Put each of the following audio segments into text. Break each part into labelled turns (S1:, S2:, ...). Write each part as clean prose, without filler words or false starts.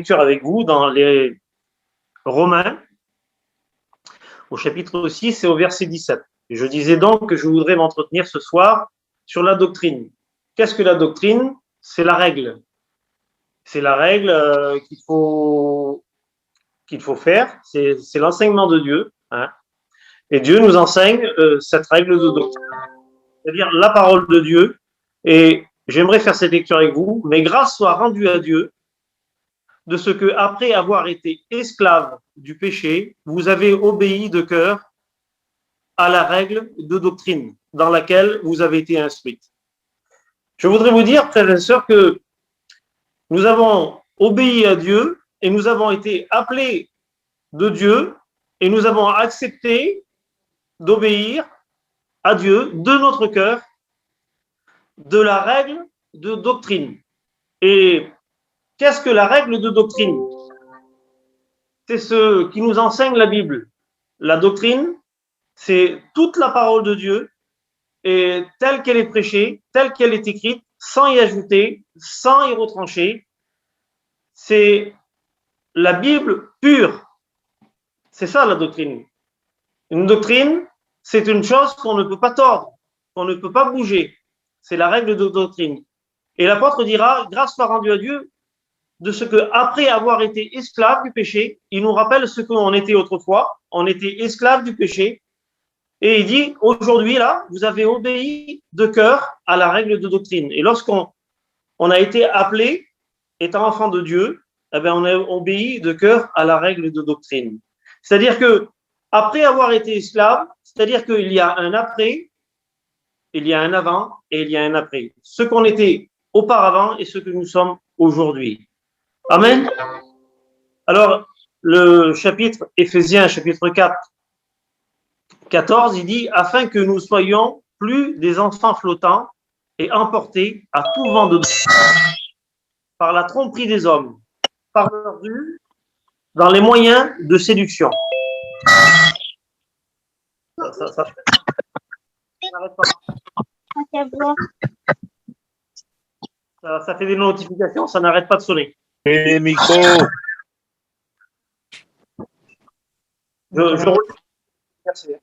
S1: lecture avec vous dans les Romains, au chapitre 6 et au verset 17. Et je disais donc que je voudrais m'entretenir ce soir sur la doctrine. Qu'est-ce que la doctrine? C'est la règle. C'est la règle qu'il faut faire. C'est l'enseignement de Dieu. Hein. Et Dieu nous enseigne cette règle de doctrine, c'est-à-dire la parole de Dieu. Et j'aimerais faire cette lecture avec vous. Mais grâce soit rendue à Dieu de ce que, après avoir été esclave du péché, vous avez obéi de cœur à la règle de doctrine dans laquelle vous avez été instruite. Je voudrais vous dire, frères et sœurs, que nous avons obéi à Dieu et nous avons été appelés de Dieu et nous avons accepté d'obéir à Dieu de notre cœur de la règle de doctrine. Et qu'est-ce que la règle de doctrine? C'est ce qui nous enseigne la Bible. La doctrine, c'est toute la parole de Dieu et telle qu'elle est prêchée, telle qu'elle est écrite, sans y ajouter, sans y retrancher. C'est la Bible pure. C'est ça la doctrine. Une doctrine, c'est une chose qu'on ne peut pas tordre, qu'on ne peut pas bouger. C'est la règle de doctrine. Et l'apôtre dira, grâce soit rendue à Dieu, de ce que, après avoir été esclave du péché, il nous rappelle ce qu'on était autrefois. On était esclave du péché. Et il dit, aujourd'hui, là, vous avez obéi de cœur à la règle de doctrine. Et lorsqu'on a été appelé, étant enfant de Dieu, eh bien, on a obéi de cœur à la règle de doctrine. C'est-à-dire que, après avoir été esclave, c'est-à-dire qu'il y a un après, il y a un avant et il y a un après. Ce qu'on était auparavant et ce que nous sommes aujourd'hui. Amen. Alors, le chapitre Éphésiens, chapitre 4, 14, il dit, afin que nous soyons plus des enfants flottants et emportés à tout vent de par la tromperie des hommes, par leur vue, dans les moyens de séduction. Ça n'arrête pas. Ça fait des notifications, ça n'arrête pas de sonner.
S2: Et les micros.
S1: Merci.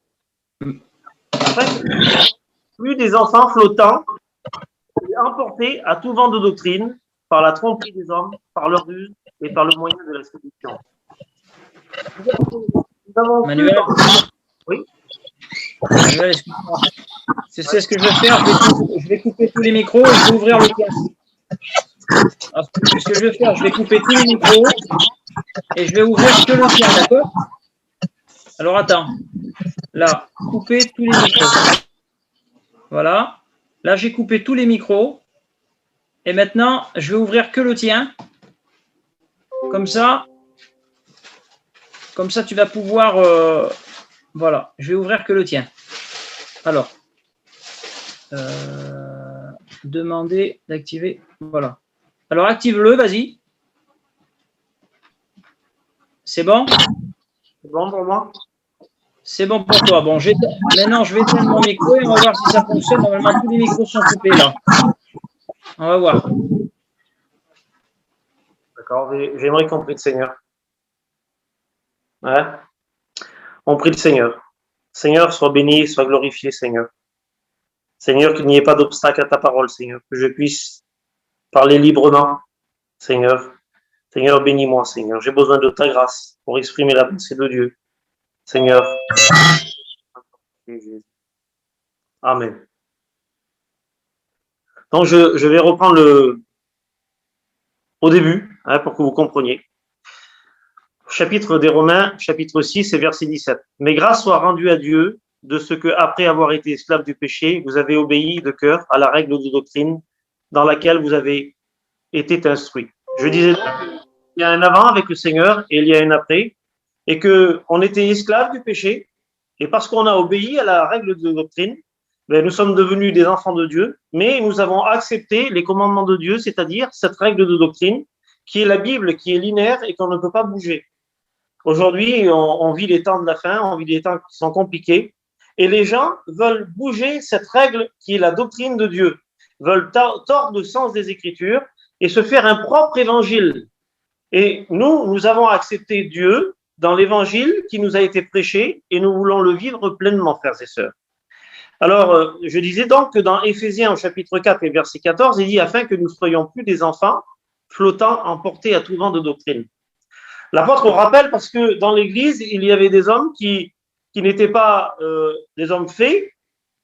S1: Afin que plus des enfants flottants et emportés à tout vent de doctrine par la tromperie des hommes, par leur ruse et par le moyen de la séduction.
S3: Manuel.
S1: Oui.
S3: Manuel, excuse-moi. C'est ce que je vais faire. Je vais couper tous les micros et je vais ouvrir le tien. Ce que je vais faire, je vais couper tous les micros et je vais ouvrir que le tien, d'accord? Alors attends. Là, couper tous les micros. Voilà. Là, j'ai coupé tous les micros. Et maintenant, je vais ouvrir que le tien. Comme ça, tu vas pouvoir... voilà, je vais ouvrir que le tien. Alors, demander d'activer. Voilà. Alors, active-le, vas-y. C'est bon?
S1: C'est bon pour moi?
S3: C'est bon pour toi. Bon, maintenant, je vais éteindre mon micro et on va voir si ça fonctionne. Normalement, tous les micros sont coupés là. On va voir.
S1: D'accord, j'aimerais qu'on prie le Seigneur. Ouais. On prie le Seigneur. Seigneur, sois béni, sois glorifié, Seigneur. Seigneur, qu'il n'y ait pas d'obstacle à ta parole, Seigneur. Que je puisse parler librement, Seigneur. Seigneur, bénis-moi, Seigneur. J'ai besoin de ta grâce pour exprimer la pensée de Dieu. Seigneur. Amen. Donc, je vais reprendre au début, hein, pour que vous compreniez. Chapitre des Romains, chapitre 6 et verset 17. Mais grâce soit rendue à Dieu de ce que, après avoir été esclave du péché, vous avez obéi de cœur à la règle de doctrine dans laquelle vous avez été instruit. Je disais, il y a un avant avec le Seigneur et il y a un après, et que on était esclave du péché, et parce qu'on a obéi à la règle de doctrine, ben, nous sommes devenus des enfants de Dieu, mais nous avons accepté les commandements de Dieu, c'est-à-dire cette règle de doctrine, qui est la Bible, qui est linéaire et qu'on ne peut pas bouger. Aujourd'hui, on vit les temps de la fin, on vit des temps qui sont compliqués, et les gens veulent bouger cette règle qui est la doctrine de Dieu, veulent tordre le sens des Écritures et se faire un propre évangile. Et nous avons accepté Dieu dans l'évangile qui nous a été prêché et nous voulons le vivre pleinement, frères et sœurs. Alors, je disais donc que dans Éphésiens au chapitre 4 et verset 14, il dit « Afin que nous ne soyons plus des enfants flottant, emportés à tout vent de doctrine ». L'apôtre rappelle parce que dans l'Église, il y avait des hommes qui n'étaient pas des hommes faits,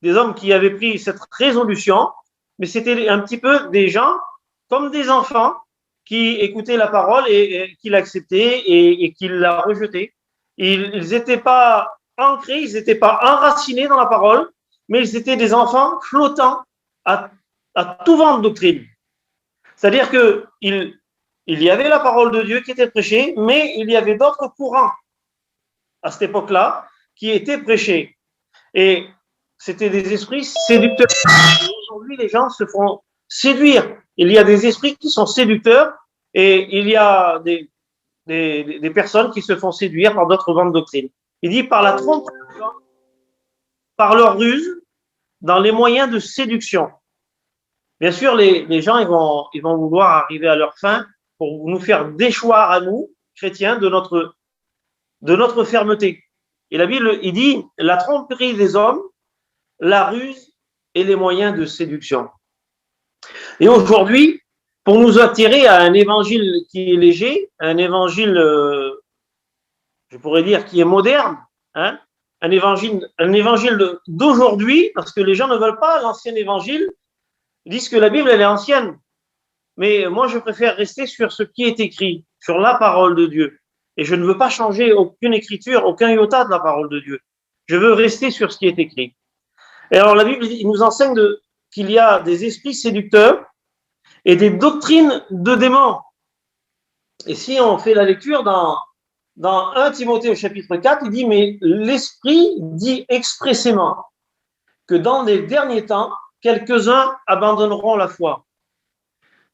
S1: des hommes qui avaient pris cette résolution, mais c'était un petit peu des gens comme des enfants qui écoutaient la parole et qui l'acceptaient et qui la rejetaient. Ils n'étaient pas ancrés, ils n'étaient pas enracinés dans la parole, mais ils étaient des enfants flottants à tout vent de doctrine. C'est-à-dire qu'il y avait la parole de Dieu qui était prêchée, mais il y avait d'autres courants à cette époque-là qui étaient prêchés. Et c'était des esprits séducteurs. Aujourd'hui, les gens se font séduire. Il y a des esprits qui sont séducteurs et il y a des personnes qui se font séduire par d'autres vents de doctrine. Il dit par la trompe, par leur ruse, dans les moyens de séduction. Bien sûr, les gens ils vont vouloir arriver à leur fin pour nous faire déchoir à nous, chrétiens, de notre fermeté. Et la Bible, il dit la tromperie des hommes, la ruse et les moyens de séduction. Et aujourd'hui, pour nous attirer à un évangile qui est léger, un évangile, je pourrais dire, qui est moderne, hein, un évangile d'aujourd'hui, parce que les gens ne veulent pas l'ancien évangile, ils disent que la Bible, elle est ancienne. Mais moi, je préfère rester sur ce qui est écrit, sur la parole de Dieu. Et je ne veux pas changer aucune écriture, aucun iota de la parole de Dieu. Je veux rester sur ce qui est écrit. Et alors, la Bible il nous enseigne qu'il y a des esprits séducteurs et des doctrines de démons. Et si on fait la lecture dans 1 Timothée au chapitre 4, il dit, mais l'Esprit dit expressément que dans les derniers temps, quelques-uns abandonneront la foi.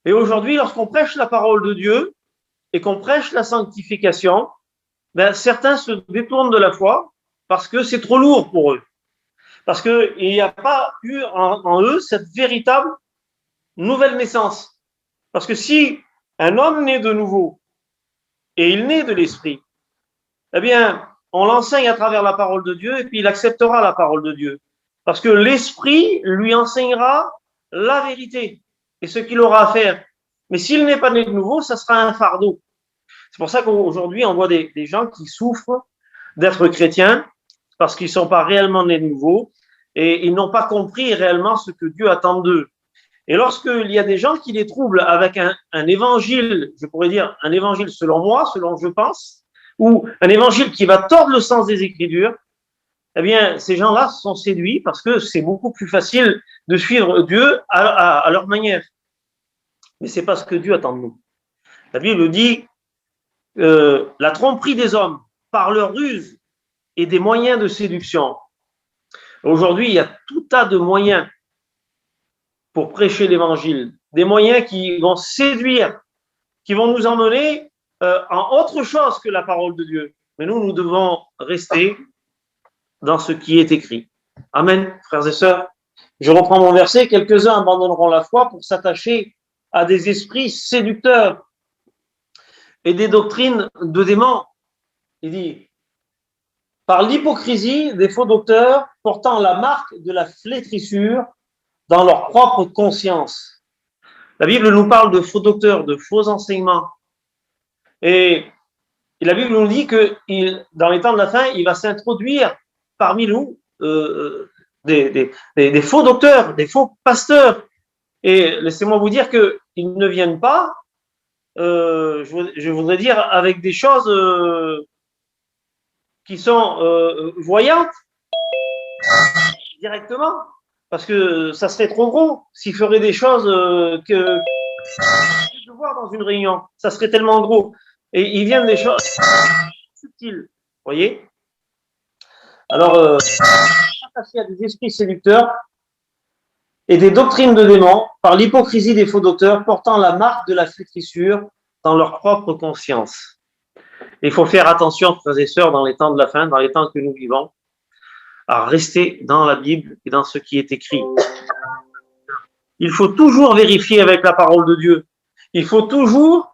S1: Et aujourd'hui, lorsqu'on prêche la parole de Dieu et qu'on prêche la sanctification, ben, certains se détournent de la foi parce que c'est trop lourd pour eux. Parce qu'il n'y a pas eu en eux cette véritable nouvelle naissance. Parce que si un homme naît de nouveau et il naît de l'esprit, eh bien, on l'enseigne à travers la parole de Dieu et puis il acceptera la parole de Dieu. Parce que l'esprit lui enseignera la vérité et ce qu'il aura à faire. Mais s'il n'est pas né de nouveau, ça sera un fardeau. C'est pour ça qu'aujourd'hui, on voit des gens qui souffrent d'être chrétiens parce qu'ils ne sont pas réellement nés de nouveau et ils n'ont pas compris réellement ce que Dieu attend d'eux. Et lorsqu'il y a des gens qui les troublent avec un évangile, je pourrais dire un évangile selon moi, selon je pense, ou un évangile qui va tordre le sens des Écritures, eh bien, ces gens-là sont séduits parce que c'est beaucoup plus facile de suivre Dieu à leur manière. Mais ce n'est pas ce que Dieu attend de nous. La Bible dit la tromperie des hommes par leur ruse et des moyens de séduction. Aujourd'hui, il y a tout tas de moyens pour prêcher l'évangile, des moyens qui vont séduire, qui vont nous emmener en autre chose que la parole de Dieu. Mais nous devons rester dans ce qui est écrit. Amen, frères et sœurs. Je reprends mon verset. Quelques-uns abandonneront la foi pour s'attacher à des esprits séducteurs et des doctrines de démons. Il dit, par l'hypocrisie des faux docteurs portant la marque de la flétrissure dans leur propre conscience. La Bible nous parle de faux docteurs, de faux enseignements. Et la Bible nous dit que dans les temps de la fin, il va s'introduire parmi nous des faux docteurs, des faux pasteurs. Et laissez-moi vous dire qu'ils ne viennent pas, je voudrais dire, avec des choses qui sont voyantes directement, parce que ça serait trop gros s'ils feraient des choses que je vois dans une réunion. Ça serait tellement gros. Et ils viennent des choses subtiles, vous voyez. Alors, attaché à des esprits séducteurs et des doctrines de démons par l'hypocrisie des faux docteurs portant la marque de la flétrissure dans leur propre conscience. Il faut faire attention, frères et sœurs, dans les temps de la fin, dans les temps que nous vivons, à rester dans la Bible et dans ce qui est écrit. Il faut toujours vérifier avec la parole de Dieu. Il faut toujours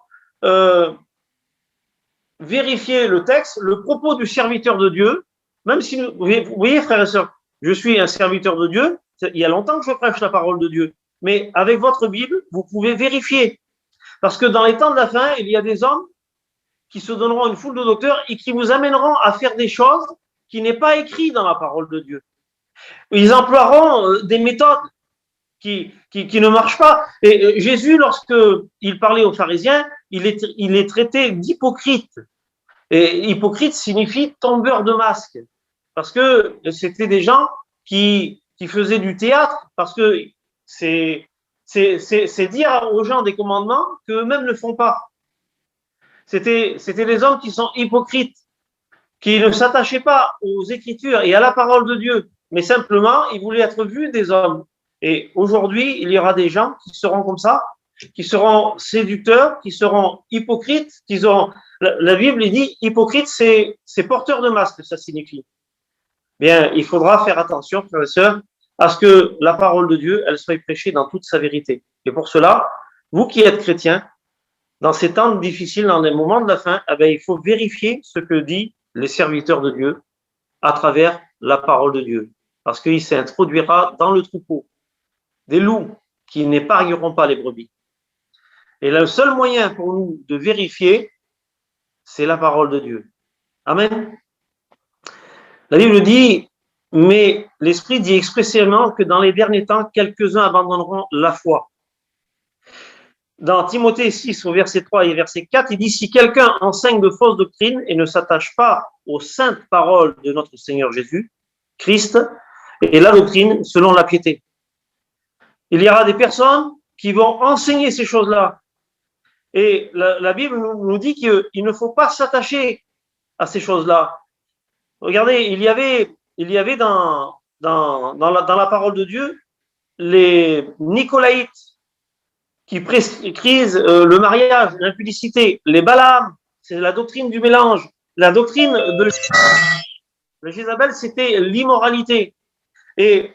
S1: vérifier le texte, le propos du serviteur de Dieu, même si vous voyez, frères et sœurs, je suis un serviteur de Dieu, il y a longtemps que je prêche la parole de Dieu, mais avec votre Bible, vous pouvez vérifier. Parce que dans les temps de la fin, il y a des hommes qui se donneront une foule de docteurs et qui vous amèneront à faire des choses qui n'est pas écrit dans la parole de Dieu. Ils emploieront des méthodes qui ne marchent pas. Et Jésus, lorsqu'il parlait aux pharisiens, il est traité d'hypocrite. Et hypocrite signifie tombeur de masque. Parce que c'était des gens qui faisaient du théâtre, parce que c'est dire aux gens des commandements qu'eux-mêmes ne font pas. C'était des hommes qui sont hypocrites, qui ne s'attachaient pas aux Écritures et à la parole de Dieu, mais simplement, ils voulaient être vus des hommes. Et aujourd'hui, il y aura des gens qui seront comme ça, qui seront séducteurs, qui seront hypocrites, qui auront... La Bible dit hypocrite, c'est porteur de masque, ça signifie. Bien, il faudra faire attention, frères et sœurs, à ce que la parole de Dieu, elle soit prêchée dans toute sa vérité. Et pour cela, vous qui êtes chrétiens, dans ces temps difficiles, dans les moments de la fin, eh bien, il faut vérifier ce que disent les serviteurs de Dieu à travers la parole de Dieu. Parce qu'il s'introduira dans le troupeau des loups qui n'épargneront pas les brebis. Et le seul moyen pour nous de vérifier, c'est la parole de Dieu. Amen. La Bible dit, mais l'Esprit dit expressément que dans les derniers temps, quelques-uns abandonneront la foi. Dans Timothée 6, au verset 3 et verset 4, il dit, si quelqu'un enseigne de fausses doctrines et ne s'attache pas aux saintes paroles de notre Seigneur Jésus, Christ, et la doctrine selon la piété. Il y aura des personnes qui vont enseigner ces choses-là. Et la Bible nous dit qu'il ne faut pas s'attacher à ces choses-là. Regardez, il y avait dans la parole de Dieu les Nicolaïtes qui prescrivent le mariage, l'impudicité, les Balaam, c'est la doctrine du mélange, la doctrine de Jézabel, c'était l'immoralité. Et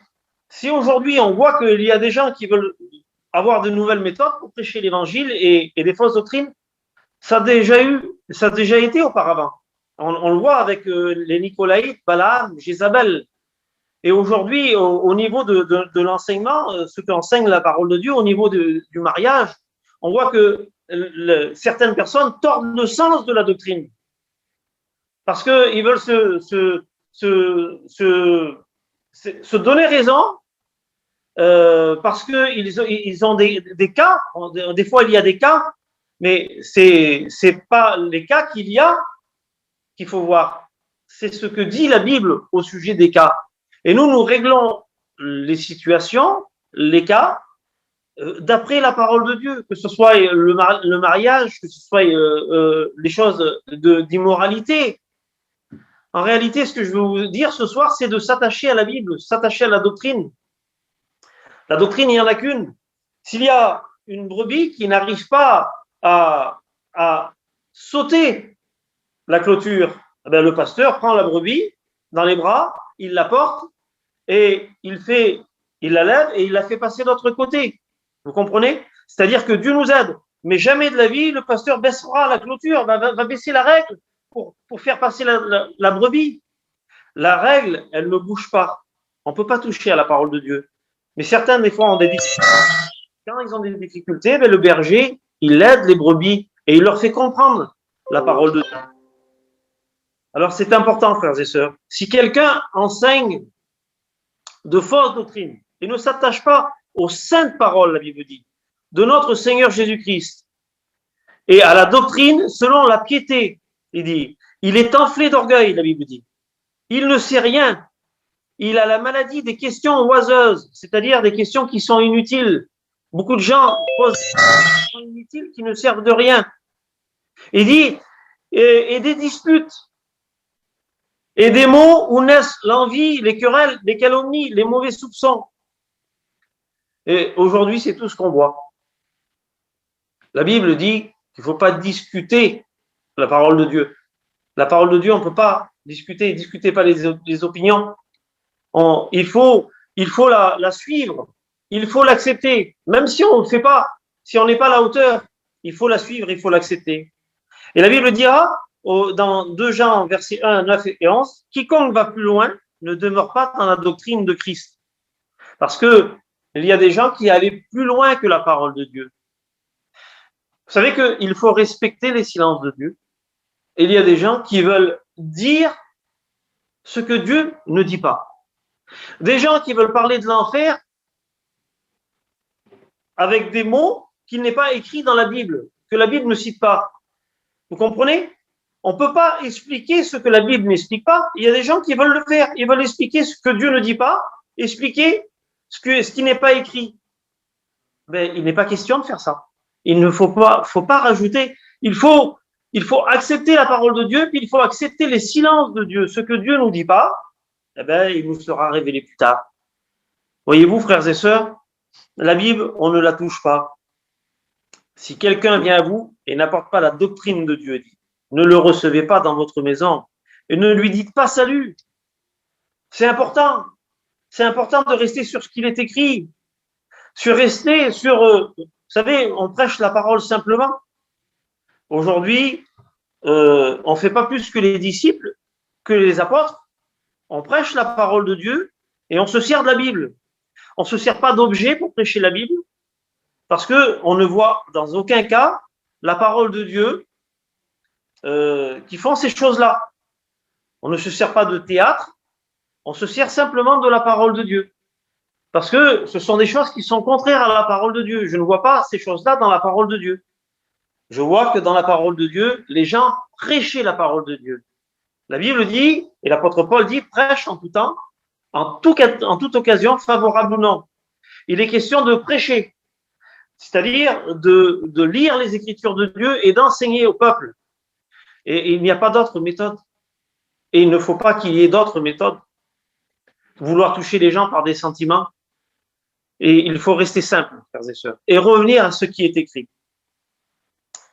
S1: si aujourd'hui on voit qu'il y a des gens qui veulent avoir de nouvelles méthodes pour prêcher l'évangile et des fausses doctrines, ça a déjà été auparavant. On le voit avec les Nicolaïtes, Balaam, Jézabel. Et aujourd'hui, au niveau de l'enseignement, ce qu'enseigne la parole de Dieu, au niveau du mariage, on voit que certaines personnes tordent le sens de la doctrine. Parce qu'ils veulent se donner raison, parce qu'ils ont des cas, des fois il y a des cas, mais c'est pas les cas qu'il faut voir. C'est ce que dit la Bible au sujet des cas. Et nous réglons les situations, les cas, d'après la parole de Dieu, que ce soit le mariage, que ce soit les choses d'immoralité. En réalité, ce que je veux vous dire ce soir, c'est de s'attacher à la Bible, s'attacher à la doctrine. La doctrine, il n'y en a qu'une. S'il y a une brebis qui n'arrive pas à sauter la clôture, eh bien, le pasteur prend la brebis dans les bras, il la porte et il la lève et il la fait passer de l'autre côté. Vous comprenez? C'est-à-dire que Dieu nous aide, mais jamais de la vie, le pasteur baissera la clôture, va baisser la règle pour faire passer la brebis. La règle, elle ne bouge pas. On ne peut pas toucher à la parole de Dieu. Mais certains, des fois, ont des difficultés. Quand ils ont des difficultés, le berger, il aide les brebis et il leur fait comprendre la parole de Dieu. Alors, c'est important, frères et sœurs. Si quelqu'un enseigne de fausses doctrines et ne s'attache pas aux saintes paroles, la Bible dit, de notre Seigneur Jésus-Christ, et à la doctrine selon la piété, il dit, il est enflé d'orgueil, la Bible dit. Il ne sait rien. Il a la maladie des questions oiseuses, c'est-à-dire des questions qui sont inutiles. Beaucoup de gens posent des questions inutiles qui ne servent de rien. Il dit, et des disputes, et des mots où naissent l'envie, les querelles, les calomnies, les mauvais soupçons. Et aujourd'hui, c'est tout ce qu'on voit. La Bible dit qu'il ne faut pas discuter la parole de Dieu. La parole de Dieu, on ne peut pas discuter. Discutez pas les opinions. Il faut la suivre. Il faut l'accepter. Même si on ne fait pas, si on n'est pas à la hauteur, il faut la suivre, il faut l'accepter. Et la Bible dira dans 2 Jean, versets 1, 9 et 11, quiconque va plus loin ne demeure pas dans la doctrine de Christ. Parce que il y a des gens qui allaient plus loin que la parole de Dieu. Vous savez qu'il faut respecter les silences de Dieu. Et il y a des gens qui veulent dire ce que Dieu ne dit pas. Des gens qui veulent parler de l'enfer avec des mots qu'il n'est pas écrit dans la Bible, que la Bible ne cite pas. Vous comprenez? On ne peut pas expliquer ce que la Bible n'explique pas. Il y a des gens qui veulent le faire. Ils veulent expliquer ce que Dieu ne dit pas, expliquer ce qui n'est pas écrit. Mais il n'est pas question de faire ça. Il ne faut pas rajouter. Il faut accepter la parole de Dieu, puis il faut accepter les silences de Dieu. Ce que Dieu ne nous dit pas, eh ben, il nous sera révélé plus tard. Voyez-vous, frères et sœurs, la Bible, on ne la touche pas. Si quelqu'un vient à vous et n'apporte pas la doctrine de Dieu, dit, ne le recevez pas dans votre maison et ne lui dites pas salut. C'est important. C'est important de rester sur ce qu'il est écrit. Vous savez, on prêche la parole simplement. Aujourd'hui, on ne fait pas plus que les disciples, que les apôtres. On prêche la parole de Dieu et on se sert de la Bible. On ne se sert pas d'objets pour prêcher la Bible parce qu'on ne voit dans aucun cas la parole de Dieu qui font ces choses-là. On ne se sert pas de théâtre, on se sert simplement de la parole de Dieu. Parce que ce sont des choses qui sont contraires à la parole de Dieu. Je ne vois pas ces choses-là dans la parole de Dieu. Je vois que dans la parole de Dieu, les gens prêchaient la parole de Dieu. La Bible dit, et l'apôtre Paul dit, prêche en tout temps, en toute occasion, favorable ou non. Il est question de prêcher, c'est-à-dire de lire les Écritures de Dieu et d'enseigner au peuple. Et il n'y a pas d'autre méthode. Et il ne faut pas qu'il y ait d'autres méthodes. Vouloir toucher les gens par des sentiments. Et il faut rester simple, frères et sœurs, et revenir à ce qui est écrit.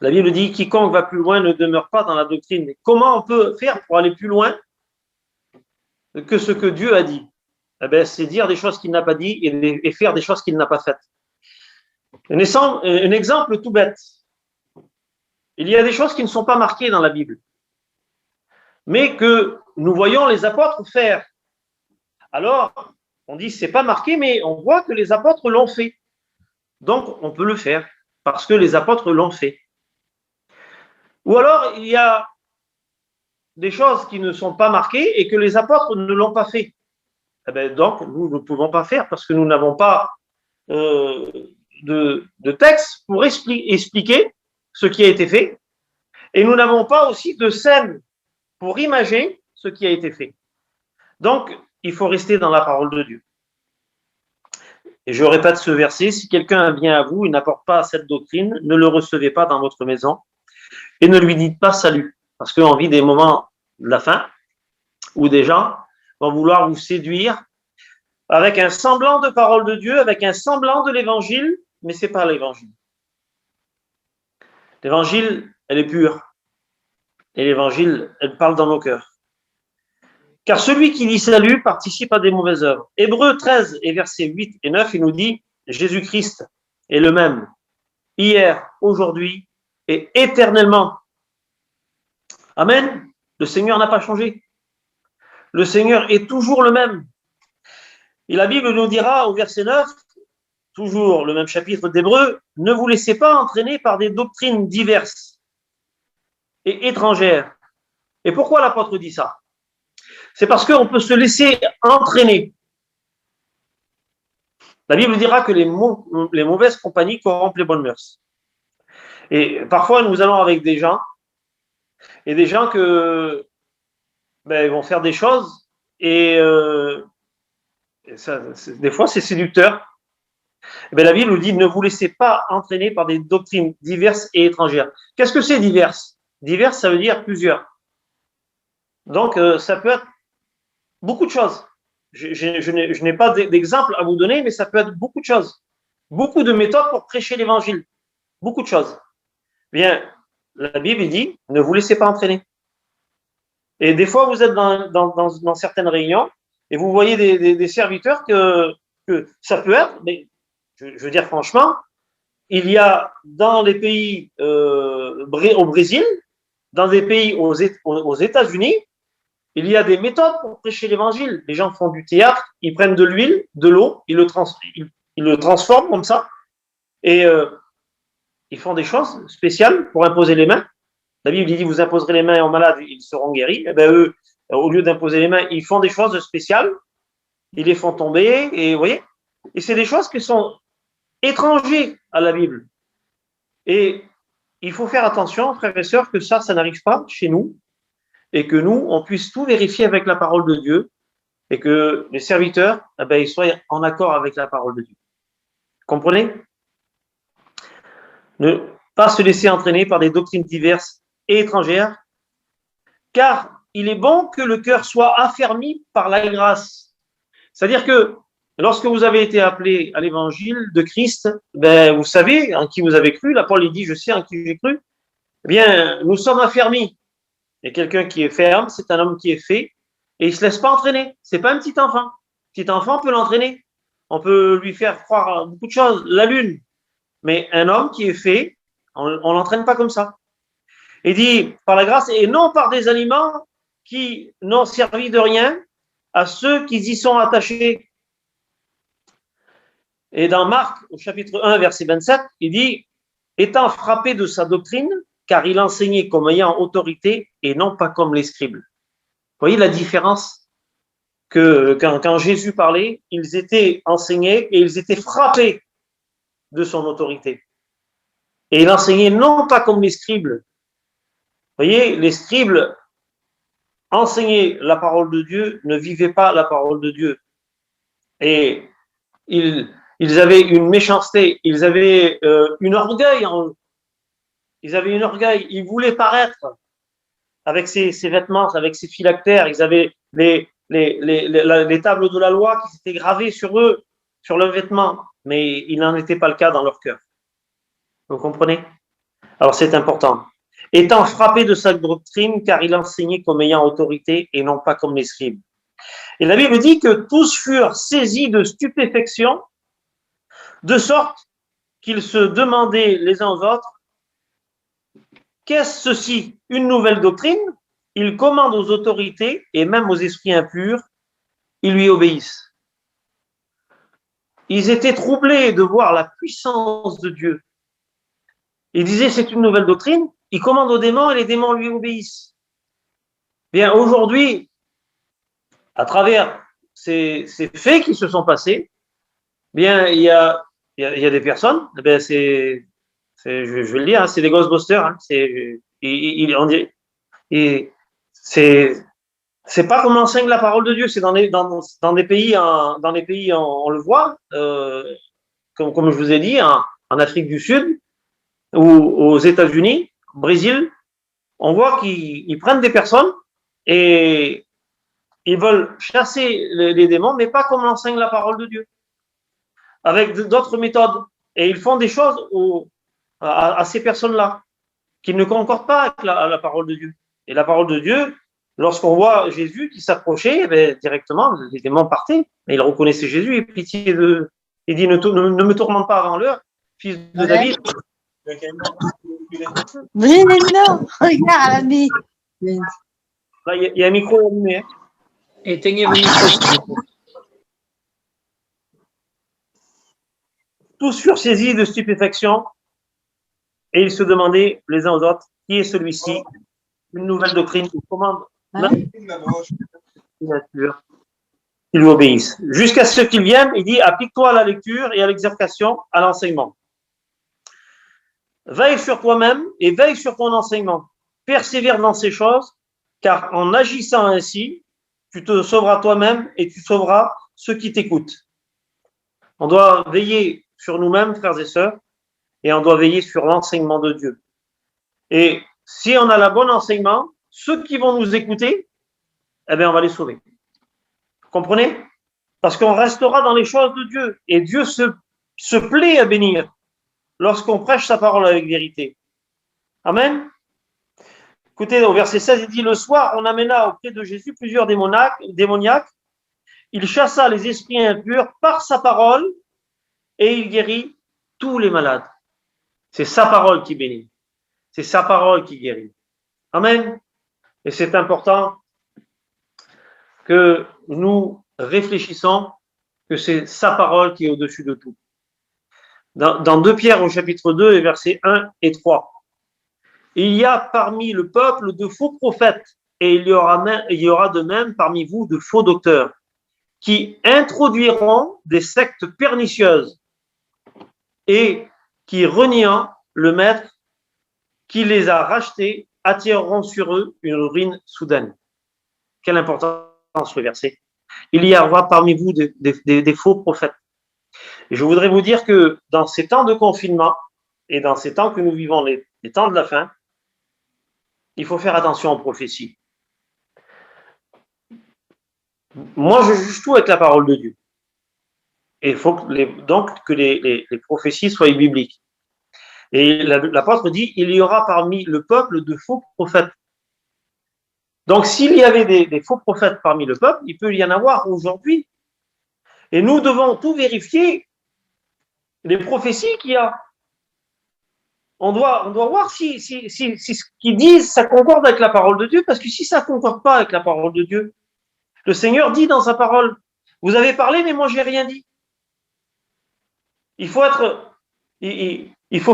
S1: La Bible dit, quiconque va plus loin ne demeure pas dans la doctrine. Mais comment on peut faire pour aller plus loin que ce que Dieu a dit? Eh bien, c'est dire des choses qu'il n'a pas dit et faire des choses qu'il n'a pas faites. Un exemple tout bête. Il y a des choses qui ne sont pas marquées dans la Bible, mais que nous voyons les apôtres faire. Alors, on dit c'est pas marqué, mais on voit que les apôtres l'ont fait. Donc, on peut le faire parce que les apôtres l'ont fait. Ou alors, il y a des choses qui ne sont pas marquées et que les apôtres ne l'ont pas fait. Eh bien, donc, nous ne pouvons pas faire parce que nous n'avons pas de texte pour expliquer ce qui a été fait. Et nous n'avons pas aussi de scène pour imager ce qui a été fait. Donc, il faut rester dans la parole de Dieu. Et je répète ce verset, si quelqu'un vient à vous et n'apporte pas cette doctrine, ne le recevez pas dans votre maison et ne lui dites pas salut. Parce qu'on vit des moments de la fin où des gens vont vouloir vous séduire avec un semblant de parole de Dieu, avec un semblant de l'évangile, mais ce n'est pas l'évangile. L'évangile, elle est pure. Et l'évangile, elle parle dans nos cœurs. Car celui qui dit salut participe à des mauvaises œuvres. Hébreux 13 et versets 8 et 9, il nous dit Jésus-Christ est le même, hier, aujourd'hui et éternellement. Amen. Le Seigneur n'a pas changé. Le Seigneur est toujours le même. Et la Bible nous dira au verset 9, toujours le même chapitre d'Hébreux, ne vous laissez pas entraîner par des doctrines diverses et étrangères. Et pourquoi l'apôtre dit ça? C'est parce qu'on peut se laisser entraîner. La Bible dira que les mauvaises compagnies corrompent les bonnes mœurs. Et parfois, nous allons avec des gens, et des gens ils vont faire des choses, et des fois, c'est séducteur. Et la Bible nous dit, ne vous laissez pas entraîner par des doctrines diverses et étrangères. Qu'est-ce que c'est diverses? Diverses, ça veut dire plusieurs. Donc, ça peut être beaucoup de choses. Je n'ai pas d'exemple à vous donner, mais ça peut être beaucoup de choses. Beaucoup de méthodes pour prêcher l'évangile. Beaucoup de choses. Bien, la Bible dit, ne vous laissez pas entraîner. Et des fois, vous êtes dans certaines réunions et vous voyez des serviteurs que ça peut être, mais je veux dire franchement, il y a dans les pays au Brésil, dans des pays aux États-Unis, il y a des méthodes pour prêcher l'évangile. Les gens font du théâtre, ils prennent de l'huile, de l'eau, ils le transforment comme ça, et ils font des choses spéciales pour imposer les mains. La Bible dit, vous imposerez les mains aux malades, ils seront guéris. Et bien eux, au lieu d'imposer les mains, ils font des choses spéciales, ils les font tomber, et vous voyez, et c'est des choses qui sont étrangères à la Bible. Et il faut faire attention, frères et sœurs, que ça n'arrive pas chez nous, et que nous, on puisse tout vérifier avec la parole de Dieu, et que les serviteurs, ils soient en accord avec la parole de Dieu. Comprenez? Ne pas se laisser entraîner par des doctrines diverses et étrangères, car il est bon que le cœur soit affermi par la grâce. C'est-à-dire que lorsque vous avez été appelé à l'évangile de Christ, vous savez en qui vous avez cru. La Paul dit, je sais en qui j'ai cru. Eh bien, nous sommes affermis. Et quelqu'un qui est ferme, c'est un homme qui est fait, et il ne se laisse pas entraîner. C'est pas un petit enfant. Petit enfant, on peut l'entraîner. On peut lui faire croire beaucoup de choses, la lune. Mais un homme qui est fait, on ne l'entraîne pas comme ça. Il dit, par la grâce, et non par des aliments qui n'ont servi de rien à ceux qui y sont attachés. Et dans Marc, au chapitre 1, verset 27, il dit, étant frappé de sa doctrine, car il enseignait comme ayant autorité et non pas comme les scribes. Vous voyez la différence que quand Jésus parlait, ils étaient enseignés et ils étaient frappés de son autorité. Et il enseignait non pas comme les scribes. Vous voyez, les scribes enseignaient la parole de Dieu, ne vivaient pas la parole de Dieu. Et ils avaient une méchanceté, ils avaient un orgueil en eux. Ils avaient un orgueil, ils voulaient paraître avec ces vêtements, avec ces phylactères. Ils avaient les tables de la loi qui s'étaient gravées sur eux, sur leurs vêtements, mais il n'en était pas le cas dans leur cœur. Vous comprenez? Alors c'est important. Étant frappé de sa doctrine, car il enseignait comme ayant autorité et non pas comme les scribes. Et la Bible dit que tous furent saisis de stupéfaction, de sorte qu'ils se demandaient les uns aux autres, qu'est-ce ceci? Une nouvelle doctrine? Il commande aux autorités et même aux esprits impurs, ils lui obéissent. Ils étaient troublés de voir la puissance de Dieu. Ils disaient, c'est une nouvelle doctrine, il commande aux démons et les démons lui obéissent. Bien, aujourd'hui, à travers ces faits qui se sont passés, bien, il y a des personnes, bien, je vais le dire, hein, c'est des Ghostbusters, hein, c'est pas comme enseigne la parole de Dieu, c'est dans des pays, on le voit, comme je vous ai dit, en Afrique du Sud, ou aux États-Unis, au Brésil, on voit qu'ils prennent des personnes et ils veulent chasser les démons, mais pas comme l'enseigne la parole de Dieu, avec d'autres méthodes. Et ils font des choses à ces personnes-là, qui ne concordent pas avec la parole de Dieu. Et la parole de Dieu, lorsqu'on voit Jésus qui s'approchait, directement, les démons partaient, mais ils reconnaissaient Jésus, et pitié il dit, ne me tourmente pas avant l'heure, fils de David.
S2: Mais non, regarde la vie.
S1: Là, il y a un micro allumé. Hein.
S3: Éteignez le micro.
S1: Tous furent saisis de stupéfaction et ils se demandaient les uns aux autres, qui est celui-ci? Une nouvelle doctrine qui commande la nature. Ils lui obéissent. Jusqu'à ce qu'il vienne, il dit, applique-toi à la lecture et à l'exhortation, à l'enseignement. Veille sur toi-même et veille sur ton enseignement. Persévère dans ces choses, car en agissant ainsi, tu te sauveras toi-même et tu sauveras ceux qui t'écoutent. On doit veiller sur nous-mêmes, frères et sœurs, et on doit veiller sur l'enseignement de Dieu. Et si on a le bon enseignement, ceux qui vont nous écouter, on va les sauver. Vous comprenez? Parce qu'on restera dans les choses de Dieu. Et Dieu se plaît à bénir lorsqu'on prêche sa parole avec vérité. Amen. Écoutez, au verset 16, il dit, le soir, on amena auprès de Jésus plusieurs démoniaques. Il chassa les esprits impurs par sa parole et il guérit tous les malades. C'est sa parole qui bénit. C'est sa parole qui guérit. Amen. Et c'est important que nous réfléchissons que c'est sa parole qui est au-dessus de tout. Dans 2 Pierre au chapitre 2 et versets 1 et 3. Il y a parmi le peuple de faux prophètes et il y aura de même parmi vous de faux docteurs qui introduiront des sectes pernicieuses et qui, reniant le maître qui les a rachetés, attireront sur eux une ruine soudaine. Quelle importance le verset. Il y aura parmi vous des faux prophètes. Et je voudrais vous dire que dans ces temps de confinement et dans ces temps que nous vivons, les temps de la fin, il faut faire attention aux prophéties. Moi, je juge tout avec la parole de Dieu. Et il faut donc que les prophéties soient bibliques. Et l'apôtre dit, il y aura parmi le peuple de faux prophètes. Donc, s'il y avait des faux prophètes parmi le peuple, il peut y en avoir aujourd'hui. Et nous devons tout vérifier, les prophéties qu'il y a. On doit voir si ce qu'ils disent, ça concorde avec la parole de Dieu, parce que si ça ne concorde pas avec la parole de Dieu, le Seigneur dit dans sa parole, vous avez parlé, mais moi, je n'ai rien dit. Il faut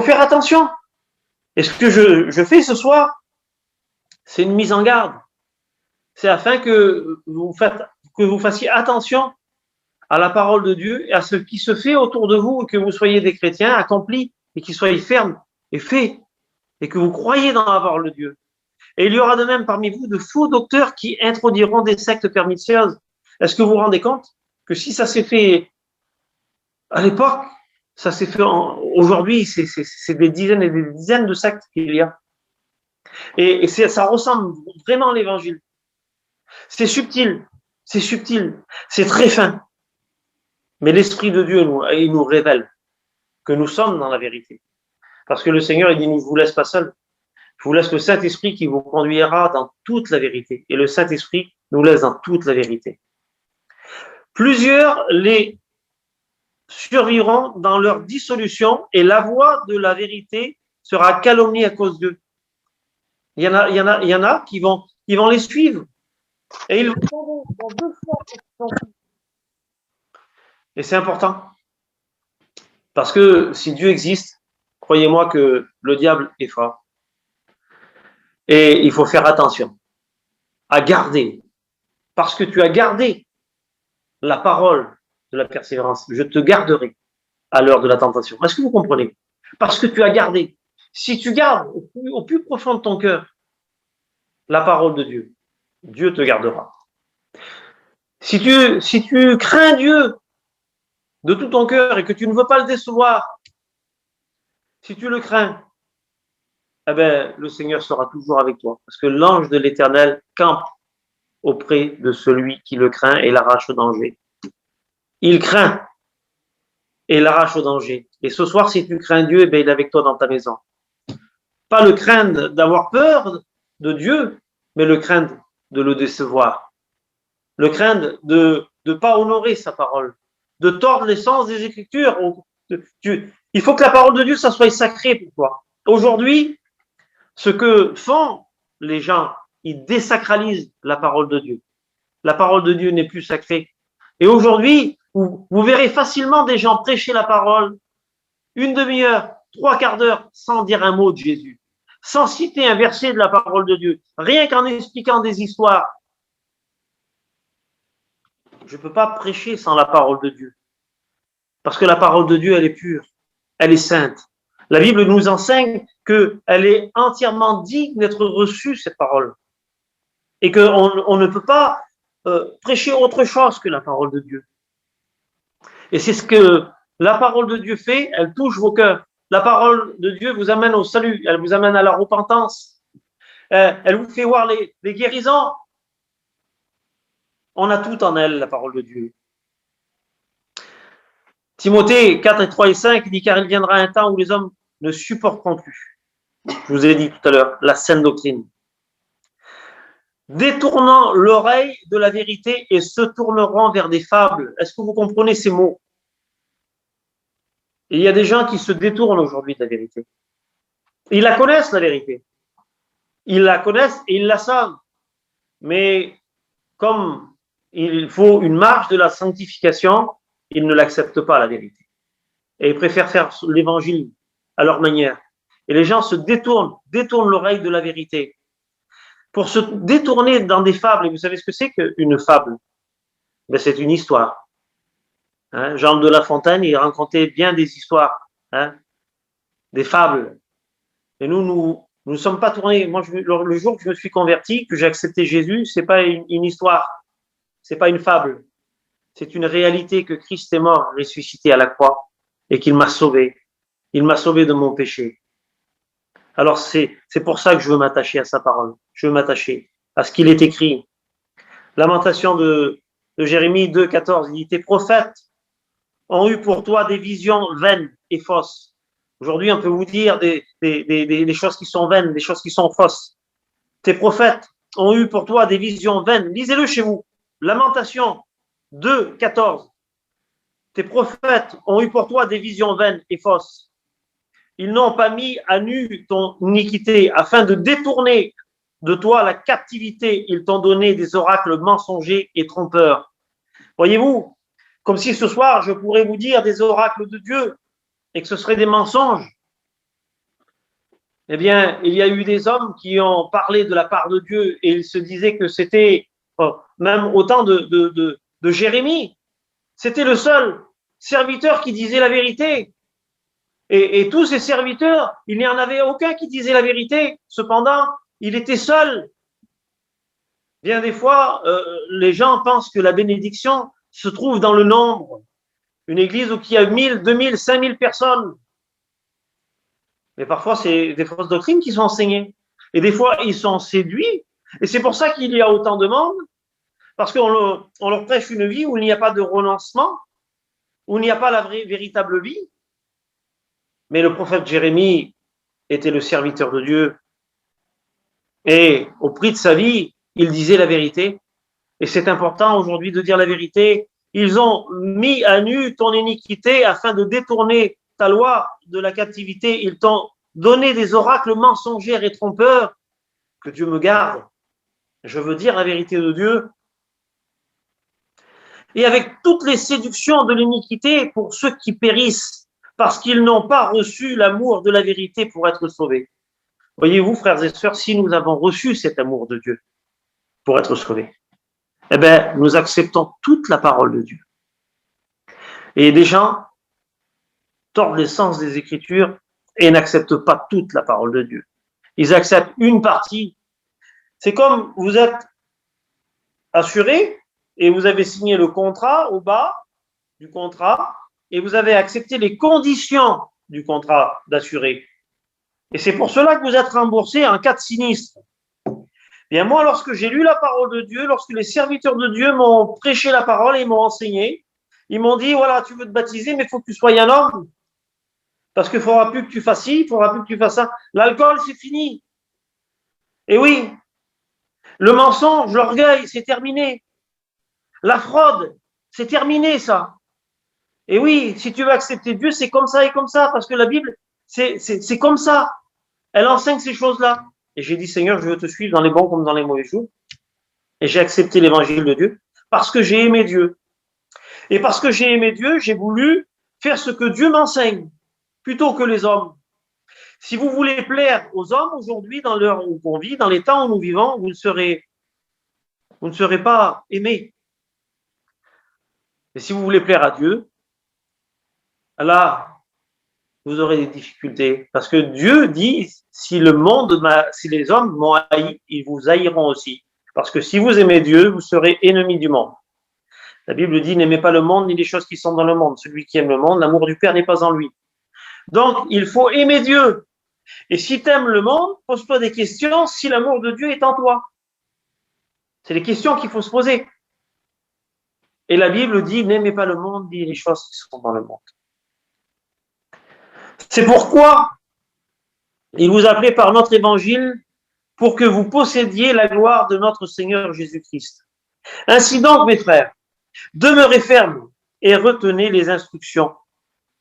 S1: faire attention. Et ce que je fais ce soir, c'est une mise en garde. C'est afin que vous fassiez attention à la parole de Dieu et à ce qui se fait autour de vous, et que vous soyez des chrétiens accomplis et qui soyez fermes et faits, et que vous croyez dans la parole de Dieu. Et il y aura de même parmi vous de faux docteurs qui introduiront des sectes pernicieuses. Est-ce que vous vous rendez compte que si ça s'est fait à l'époque, ça s'est fait aujourd'hui, c'est des dizaines et des dizaines de sectes qu'il y a. Et ça ressemble vraiment à l'évangile. C'est subtil, c'est très fin. Mais l'Esprit de Dieu, il nous révèle que nous sommes dans la vérité. Parce que le Seigneur, il dit, ne vous laisse pas seul. Je vous laisse le Saint-Esprit qui vous conduira dans toute la vérité. Et le Saint-Esprit nous laisse dans toute la vérité. Plusieurs les survivront dans leur dissolution et la voix de la vérité sera calomniée à cause d'eux. Il y en a qui vont les suivre. Et ils vont dans 2 fois. Et c'est important. Parce que si Dieu existe, croyez-moi que le diable est fort. Et il faut faire attention à garder. Parce que tu as gardé la parole de la persévérance. Je te garderai à l'heure de la tentation. Est-ce que vous comprenez? Parce que tu as gardé. Si tu gardes au plus profond de ton cœur la parole de Dieu, Dieu te gardera. Si tu crains Dieu de tout ton cœur et que tu ne veux pas le décevoir, si tu le crains, eh bien, le Seigneur sera toujours avec toi. Parce que l'ange de l'Éternel campe auprès de celui qui le craint et l'arrache au danger. Il craint et l'arrache au danger. Et ce soir, si tu crains Dieu, eh bien, il est avec toi dans ta maison. Pas le craindre d'avoir peur de Dieu, mais le craindre de le décevoir. Le craindre de ne pas honorer sa parole, de tordre les sens des Écritures. Il faut que la parole de Dieu, ça soit sacré pour toi. Aujourd'hui, ce que font les gens, ils désacralisent la parole de Dieu. La parole de Dieu n'est plus sacrée. Et aujourd'hui, vous verrez facilement des gens prêcher la parole 1 demi-heure, 3/4 d'heure, sans dire un mot de Jésus, sans citer un verset de la parole de Dieu, rien qu'en expliquant des histoires. Je ne peux pas prêcher sans la parole de Dieu. Parce que la parole de Dieu, elle est pure, elle est sainte. La Bible nous enseigne qu'elle est entièrement digne d'être reçue, cette parole. Et qu'on ne peut pas prêcher autre chose que la parole de Dieu. Et c'est ce que la parole de Dieu fait, elle touche vos cœurs. La parole de Dieu vous amène au salut, elle vous amène à la repentance. Elle vous fait voir les guérisons. On a tout en elle, la parole de Dieu. Timothée 4 et 3 et 5 dit, car il viendra un temps où les hommes ne supporteront plus. Je vous ai dit tout à l'heure, la saine doctrine. Détournant l'oreille de la vérité et se tourneront vers des fables. Est-ce que vous comprenez ces mots? Et il y a des gens qui se détournent aujourd'hui de la vérité. Ils la connaissent, la vérité. ils la connaissent et ils la savent. Mais comme il faut une marge de la sanctification, ils ne l'acceptent pas, la vérité. Et ils préfèrent faire l'évangile à leur manière. Et les gens se détournent l'oreille de la vérité. Pour se détourner dans des fables, et vous savez ce que c'est qu'une fable? Ben, c'est une histoire. Hein? Jean de La Fontaine, il racontait bien des histoires, hein? Des fables. Et nous ne sommes pas tournés. Moi, le jour que je me suis converti, que j'ai accepté Jésus, c'est pas une histoire, c'est pas une fable. C'est une réalité que Christ est mort, ressuscité à la croix, et qu'il m'a sauvé. Il m'a sauvé de mon péché. Alors c'est pour ça que je veux m'attacher à sa parole. Je veux m'attacher à ce qu'il est écrit. Lamentation de Jérémie 2, 14. Il dit, tes prophètes ont eu pour toi des visions vaines et fausses. Aujourd'hui, on peut vous dire des choses qui sont vaines, des choses qui sont fausses. Tes prophètes ont eu pour toi des visions vaines. Lisez-le chez vous. Lamentation 2, 14. Tes prophètes ont eu pour toi des visions vaines et fausses. Ils n'ont pas mis à nu ton iniquité afin de détourner de toi la captivité. Ils t'ont donné des oracles mensongers et trompeurs. Voyez-vous, comme si ce soir, je pourrais vous dire des oracles de Dieu et que ce seraient des mensonges. Eh bien, il y a eu des hommes qui ont parlé de la part de Dieu et ils se disaient que c'était, même au temps de Jérémie, c'était le seul serviteur qui disait la vérité. Et tous ces serviteurs, il n'y en avait aucun qui disait la vérité. Cependant, il était seul. Bien des fois, les gens pensent que la bénédiction se trouve dans le nombre. Une église où il y a 1000, 2000, 5000 personnes. Mais parfois, c'est des fausses doctrines qui sont enseignées. Et des fois, ils sont séduits. Et c'est pour ça qu'il y a autant de monde. Parce qu'on leur prêche une vie où il n'y a pas de renoncement, où il n'y a pas la véritable vie. Mais le prophète Jérémie était le serviteur de Dieu. Et au prix de sa vie, il disait la vérité. Et c'est important aujourd'hui de dire la vérité. Ils ont mis à nu ton iniquité afin de détourner ta loi de la captivité. Ils t'ont donné des oracles mensongers et trompeurs. Que Dieu me garde. Je veux dire la vérité de Dieu. Et avec toutes les séductions de l'iniquité pour ceux qui périssent, parce qu'ils n'ont pas reçu l'amour de la vérité pour être sauvés. Voyez-vous, frères et sœurs, si nous avons reçu cet amour de Dieu pour être sauvés, eh bien, nous acceptons toute la parole de Dieu. Et des gens tordent les sens des Écritures et n'acceptent pas toute la parole de Dieu. Ils acceptent une partie. C'est comme vous êtes assuré et vous avez signé le contrat au bas du contrat et vous avez accepté les conditions du contrat d'assuré. Et c'est pour cela que vous êtes remboursé en cas de sinistre. Bien, moi, lorsque j'ai lu la parole de Dieu, lorsque les serviteurs de Dieu m'ont prêché la parole et m'ont enseigné, ils m'ont dit, voilà, tu veux te baptiser, mais il faut que tu sois un homme. Parce qu'il ne faudra plus que tu fasses ci, il ne faudra plus que tu fasses ça. L'alcool, c'est fini. Et oui, le mensonge, l'orgueil, c'est terminé. La fraude, c'est terminé, ça. Et oui, si tu veux accepter Dieu, c'est comme ça et comme ça, parce que la Bible, c'est comme ça. Elle enseigne ces choses-là. Et j'ai dit, Seigneur, je veux te suivre dans les bons comme dans les mauvais jours. Et j'ai accepté l'évangile de Dieu parce que j'ai aimé Dieu. Et parce que j'ai aimé Dieu, j'ai voulu faire ce que Dieu m'enseigne plutôt que les hommes. Si vous voulez plaire aux hommes aujourd'hui, dans l'heure où on vit, dans les temps où nous vivons, vous ne serez pas aimés. Et si vous voulez plaire à Dieu, là, vous aurez des difficultés. Parce que Dieu dit, si les hommes m'ont haï, ils vous haïront aussi. Parce que si vous aimez Dieu, vous serez ennemis du monde. La Bible dit, n'aimez pas le monde ni les choses qui sont dans le monde. Celui qui aime le monde, l'amour du Père n'est pas en lui. Donc, il faut aimer Dieu. Et si tu aimes le monde, pose-toi des questions si l'amour de Dieu est en toi. C'est les questions qu'il faut se poser. Et la Bible dit, n'aimez pas le monde ni les choses qui sont dans le monde. C'est pourquoi il vous appelait par notre évangile pour que vous possédiez la gloire de notre Seigneur Jésus-Christ. Ainsi donc, mes frères, demeurez fermes et retenez les instructions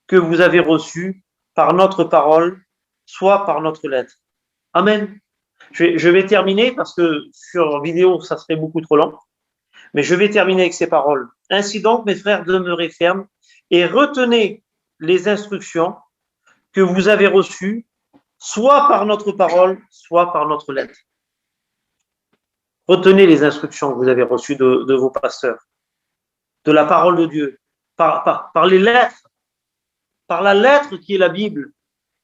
S1: que vous avez reçues par notre parole, soit par notre lettre. Amen. Je vais terminer parce que sur vidéo, ça serait beaucoup trop long. Mais je vais terminer avec ces paroles. Ainsi donc, mes frères, demeurez fermes et retenez les instructions que vous avez reçues, soit par notre parole, soit par notre lettre. Retenez les instructions que vous avez reçues de vos pasteurs, de la parole de Dieu, par les lettres, par la lettre qui est la Bible.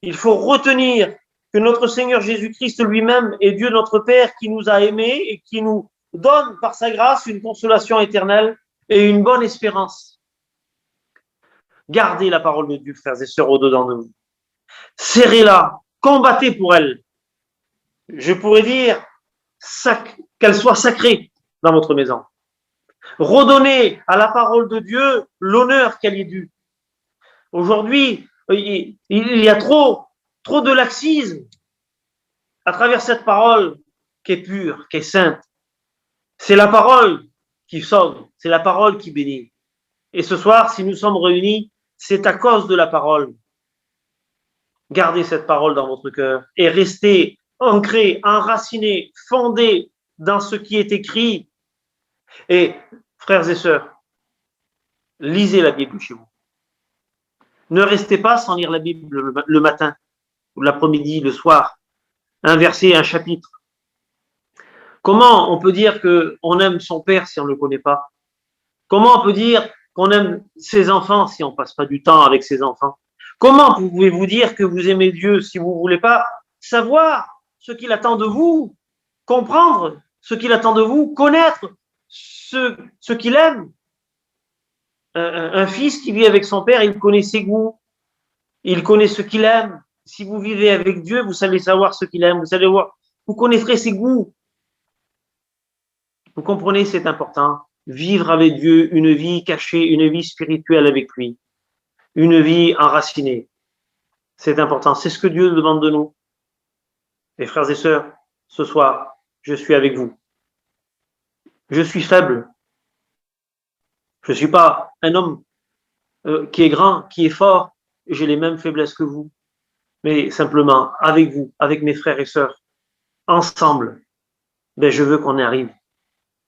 S1: Il faut retenir que notre Seigneur Jésus-Christ lui-même est Dieu notre Père qui nous a aimés et qui nous donne par sa grâce une consolation éternelle et une bonne espérance. Gardez la parole de Dieu, frères et sœurs, au-dedans de vous. Serrez-la, combattez pour elle. Je pourrais dire qu'elle soit sacrée dans votre maison. Redonnez à la parole de Dieu l'honneur qu'elle est due. Aujourd'hui, il y a trop de laxisme à travers cette parole qui est pure, qui est sainte. C'est la parole qui sauve, c'est la parole qui bénit. Et ce soir, si nous sommes réunis, c'est à cause de la parole. Gardez cette parole dans votre cœur et restez ancrés, enracinés, fondés dans ce qui est écrit. Et frères et sœurs, lisez la Bible chez vous. Ne restez pas sans lire la Bible le matin, ou l'après-midi, le soir. Un verset, un chapitre. Comment on peut dire qu'on aime son père si on ne le connaît pas? Comment on peut dire qu'on aime ses enfants si on ne passe pas du temps avec ses enfants? Comment pouvez-vous dire que vous aimez Dieu si vous ne voulez pas savoir ce qu'il attend de vous, comprendre ce qu'il attend de vous, connaître ce qu'il aime? Un fils qui vit avec son père, il connaît ses goûts, il connaît ce qu'il aime. Si vous vivez avec Dieu, vous savez savoir ce qu'il aime, vous connaîtrez ses goûts. Vous comprenez, c'est important. Vivre avec Dieu une vie cachée, une vie spirituelle avec lui, une vie enracinée. C'est important. C'est ce que Dieu demande de nous. Et frères et sœurs, ce soir, je suis avec vous. Je suis faible. Je ne suis pas un homme qui est grand, qui est fort. J'ai les mêmes faiblesses que vous. Mais simplement, avec vous, avec mes frères et sœurs, ensemble, je veux qu'on y arrive.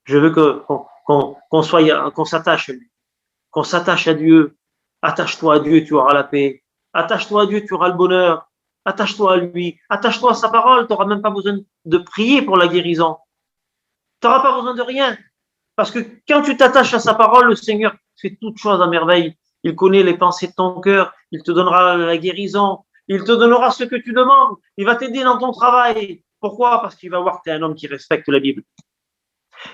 S1: Je veux qu'on s'attache à lui, qu'on s'attache à Dieu. Attache-toi à Dieu, tu auras la paix. Attache-toi à Dieu, tu auras le bonheur. Attache-toi à lui. Attache-toi à sa parole. Tu n'auras même pas besoin de prier pour la guérison. Tu n'auras pas besoin de rien. Parce que quand tu t'attaches à sa parole, le Seigneur fait toutes choses à merveille. Il connaît les pensées de ton cœur. Il te donnera la guérison. Il te donnera ce que tu demandes. Il va t'aider dans ton travail. Pourquoi? Parce qu'il va voir que tu es un homme qui respecte la Bible.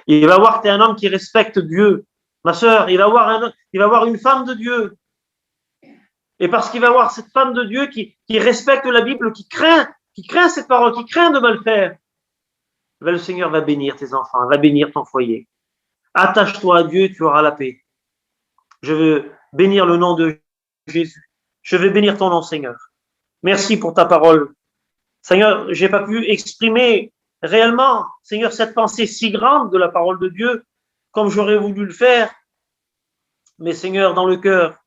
S1: Il va voir que tu es un homme qui respecte Dieu. Ma sœur, il va voir une femme de Dieu. Et parce qu'il va voir cette femme de Dieu qui respecte la Bible, qui craint cette parole, qui craint de mal faire, le Seigneur va bénir tes enfants, va bénir ton foyer. Attache-toi à Dieu, tu auras la paix. Je veux bénir le nom de Jésus. Je veux bénir ton nom, Seigneur. Merci pour ta parole. Seigneur, je n'ai pas pu exprimer réellement, Seigneur, cette pensée si grande de la parole de Dieu, comme j'aurais voulu le faire. Mais Seigneur, dans le cœur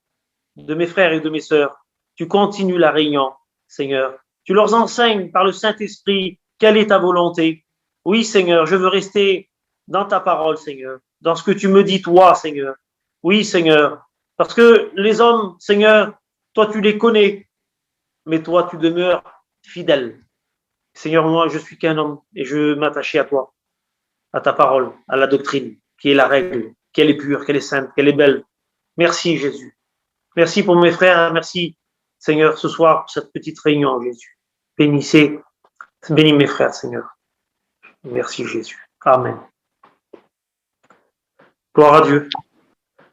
S1: de mes frères et de mes sœurs, tu continues la réunion, Seigneur. Tu leur enseignes par le Saint-Esprit quelle est ta volonté. Oui, Seigneur, je veux rester dans ta parole, Seigneur, dans ce que tu me dis, toi, Seigneur. Oui, Seigneur, parce que les hommes, Seigneur, toi, tu les connais, mais toi, tu demeures fidèle. Seigneur, moi, je suis qu'un homme et je veux m'attacher à toi, à ta parole, à la doctrine, qui est la règle, qu'elle est pure, qu'elle est sainte, qu'elle est belle. Merci, Jésus. Merci pour mes frères. Merci, Seigneur, ce soir, pour cette petite réunion, Jésus. Bénis mes frères, Seigneur. Merci, Jésus. Amen. Gloire à Dieu.